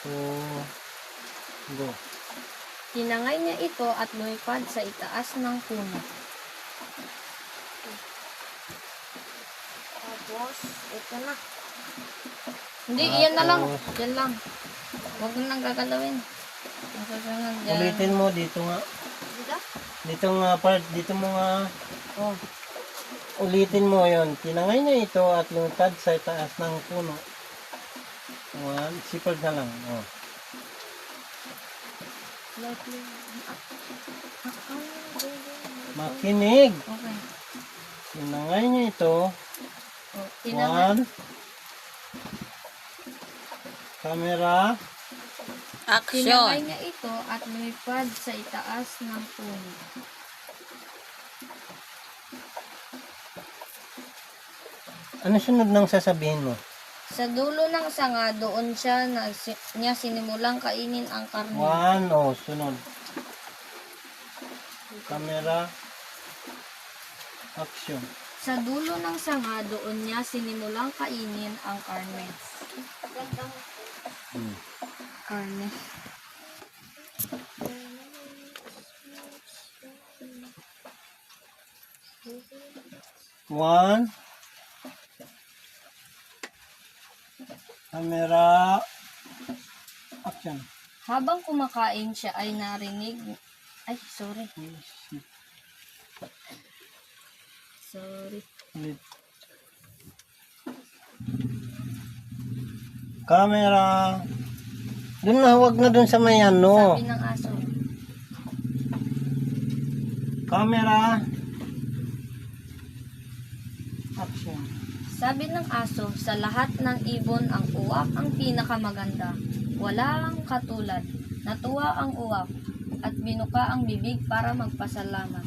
2, go. Tinangay niya ito at lumipad sa itaas ng puno. Tapos, ito na. Hindi, iyan na lang. Yan lang. Huwag mo nang gagalawin. Ang susunod dyan. Ulitin mo dito nga. Dito? Dito nga part, dito mo nga. Oh. Ulitin mo yon. Tinangay niya ito at lumipad sa itaas ng puno. 1, sipag na lang. Oh. Makinig. Okay. Tinangay niya ito. Oh, tinangay. 1. Camera. Tinangay niya ito at lumipad sa itaas ng puno. Ano sunod ng sasabihin mo? Sa dulo ng sanga, doon niya sinimulang kainin ang karne. 1, oh, sunod. Camera. Action. Sa dulo ng sanga, doon niya sinimulang kainin ang karne. Karne. One. Camera. Action. Habang kumakain siya ay narinig... Ay, sorry. Sorry. Ulit. Camera. Doon na, huwag na doon sa may ano. Sabi ng aso. Camera. Action. Sabi ng aso, sa lahat ng ibon ang uwak ang pinakamaganda. Walang katulad. Natuwa ang uwak at binuka ang bibig para magpasalamat.